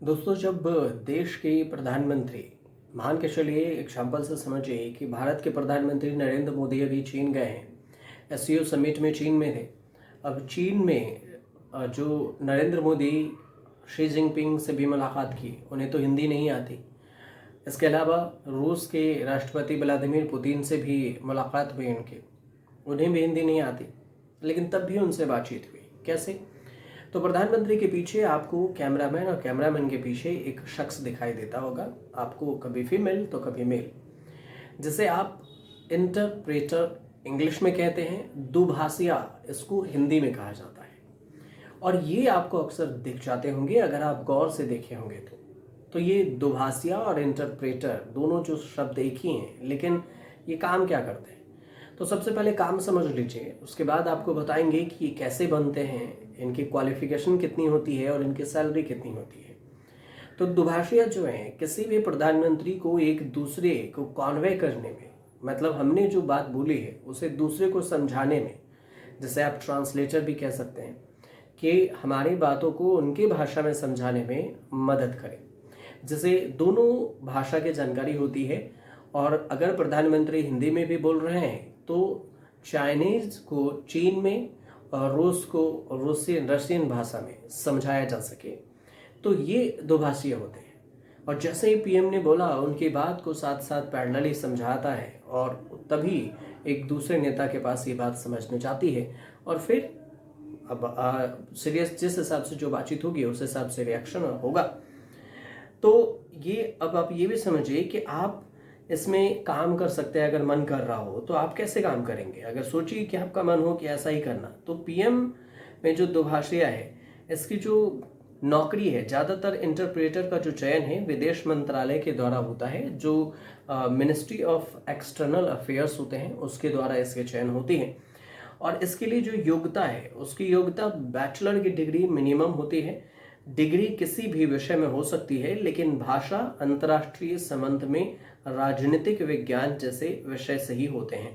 दोस्तों, जब देश के प्रधानमंत्री, मान के चलिए एग्जाम्पल से समझिए कि भारत के प्रधानमंत्री नरेंद्र मोदी अभी चीन गए हैं। एससीओ समिट में चीन में थे। अब चीन में जो नरेंद्र मोदी शी जिनपिंग से भी मुलाकात की, उन्हें तो हिंदी नहीं आती। इसके अलावा रूस के राष्ट्रपति व्लादिमीर पुतिन से भी मुलाकात हुई उनकी, उन्हें भी हिंदी नहीं आती, लेकिन तब भी उनसे बातचीत हुई। कैसे? तो प्रधानमंत्री के पीछे आपको कैमरामैन और कैमरामैन के पीछे एक शख्स दिखाई देता होगा, आपको कभी फीमेल तो कभी मेल, जिसे आप इंटरप्रेटर इंग्लिश में कहते हैं, दुभाषिया इसको हिंदी में कहा जाता है। और ये आपको अक्सर दिख जाते होंगे अगर आप गौर से देखे होंगे तो ये दुभाषिया और इंटरप्रेटर दोनों जो शब्द एक ही हैं, लेकिन ये काम क्या करते हैं? तो सबसे पहले काम समझ लीजिए, उसके बाद आपको बताएंगे कि ये कैसे बनते हैं, इनकी क्वालिफिकेशन कितनी होती है और इनकी सैलरी कितनी होती है। तो दुभाषिया जो है, किसी भी प्रधानमंत्री को एक दूसरे को कॉन्वे करने में, मतलब हमने जो बात बोली है उसे दूसरे को समझाने में, जिसे आप ट्रांसलेटर भी कह सकते हैं, कि हमारी बातों को उनकी भाषा में समझाने में मदद करें, जिसे दोनों भाषा की जानकारी होती है। और अगर प्रधानमंत्री हिंदी में भी बोल रहे हैं तो चाइनीज को चीन में और रूस को रशियन भाषा में समझाया जा सके, तो ये दुभाषीय होते हैं। और जैसे ही पीएम ने बोला, उनकी बात को साथ साथ पैरेलली समझाता है और तभी एक दूसरे नेता के पास ये बात समझने जाती है। और फिर अब सीरियस जिस हिसाब से जो बातचीत होगी उस हिसाब से रिएक्शन होगा। तो ये अब आप ये भी समझिए कि आप इसमें काम कर सकते हैं। अगर मन कर रहा हो तो आप कैसे काम करेंगे? अगर सोचिए कि आपका मन हो कि ऐसा ही करना, तो पीएम में जो दुभाषिया है, इसकी जो नौकरी है, ज़्यादातर इंटरप्रेटर का जो चयन है विदेश मंत्रालय के द्वारा होता है, जो मिनिस्ट्री ऑफ एक्सटर्नल अफेयर्स होते हैं उसके द्वारा इसके चयन होती है। और इसके लिए जो योग्यता है, उसकी योग्यता बैचलर की डिग्री मिनिमम होती है। डिग्री किसी भी विषय में हो सकती है, लेकिन भाषा, अंतर्राष्ट्रीय संबंध में, राजनीतिक विज्ञान जैसे विषय से ही होते हैं।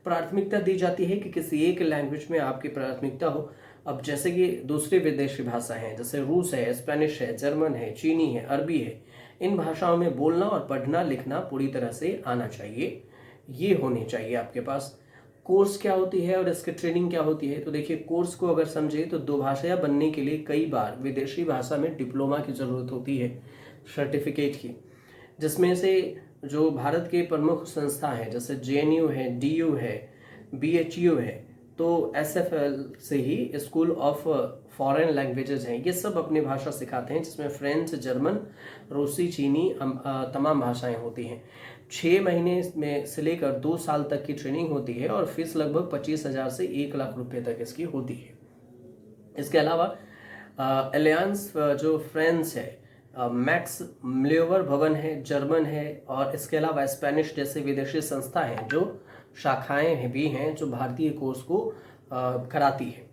प्राथमिकता दी जाती है कि किसी एक लैंग्वेज में आपकी प्राथमिकता हो। अब जैसे कि दूसरी विदेशी भाषा हैं, जैसे रूस है, स्पेनिश है, जर्मन है, चीनी है, अरबी है, इन भाषाओं में बोलना और पढ़ना लिखना पूरी तरह से आना चाहिए, ये होनी चाहिए आपके पास। कोर्स क्या होती है और इसकी ट्रेनिंग क्या होती है? तो देखिए, कोर्स को अगर समझे तो दुभाषिया बनने के लिए कई बार विदेशी भाषा में डिप्लोमा की ज़रूरत होती है, सर्टिफिकेट की, जिसमें से जो भारत के प्रमुख संस्था हैं, जैसे जेएनयू है, डीयू है, बीएचयू है, तो एसएफएल से ही स्कूल ऑफ फॉरेन लैंग्वेजेस हैं, ये सब अपनी भाषा सिखाते हैं, जिसमें फ्रेंच, जर्मन, रूसी, चीनी तमाम भाषाएं होती हैं। 6 महीने में से लेकर 2 साल तक की ट्रेनिंग होती है और फीस लगभग 25,000 से 1 लाख रुपए तक इसकी होती है। इसके अलावा एलियांस जो फ्रांस है, मैक्स म्ल्योवर भवन है, जर्मन है, और इसके अलावा स्पेनिश जैसे विदेशी संस्था हैं, जो शाखाएं भी हैं जो भारतीय कोर्स को कराती है।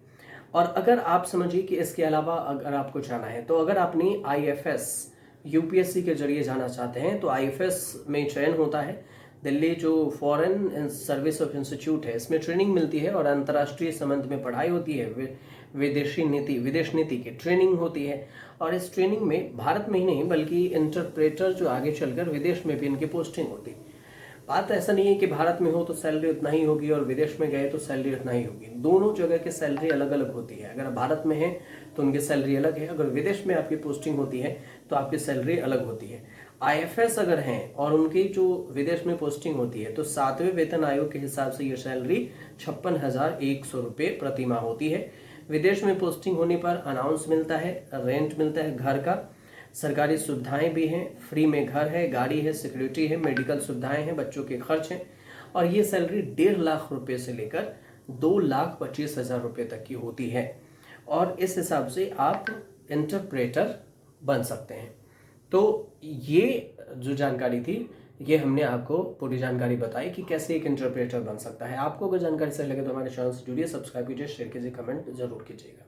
और अगर आप समझिए कि इसके अलावा अगर आपको जाना है, तो अगर आपने आईएफएस यूपीएससी के जरिए जाना चाहते हैं तो आईएफएस में चयन होता है। दिल्ली जो फॉरेन सर्विस ऑफ इंस्टीट्यूट है, इसमें ट्रेनिंग मिलती है और अंतर्राष्ट्रीय संबंध में पढ़ाई होती है, विदेश नीति की ट्रेनिंग होती है। और इस ट्रेनिंग में भारत में ही नहीं बल्कि इंटरप्रेटर जो आगे चलकर विदेश में भी इनकी पोस्टिंग होती है। बात ऐसा नहीं है कि भारत में हो तो सैलरी उतना ही होगी और विदेश में गए तो सैलरी उतना ही होगी। दोनों जगह की सैलरी अलग अलग होती है। अगर भारत में है तो उनकी सैलरी अलग है, अगर विदेश में आपकी पोस्टिंग होती है तो आपकी सैलरी अलग होती है। आईएफएस अगर हैं और उनकी जो विदेश में पोस्टिंग होती है तो 7वें वेतन आयोग के हिसाब से ये सैलरी 56,100 रुपये प्रति माह होती है। विदेश में पोस्टिंग होने पर अनाउंस मिलता है, रेंट मिलता है घर का, सरकारी सुविधाएं भी हैं, फ्री में घर है, गाड़ी है, सिक्योरिटी है, मेडिकल सुविधाएं हैं, बच्चों के खर्च हैं। और ये सैलरी 1.5 लाख रुपए से लेकर 2,25,000 रुपये तक की होती है। और इस हिसाब से आप इंटरप्रेटर बन सकते हैं। तो ये जो जानकारी थी, ये हमने आपको पूरी जानकारी बताई कि कैसे एक इंटरप्रेटर बन सकता है। आपको अगर जानकारी सही लगे तो हमारे चैनल से जुड़िए, सब्सक्राइब कीजिए, शेयर कीजिए, कमेंट जरूर कीजिएगा।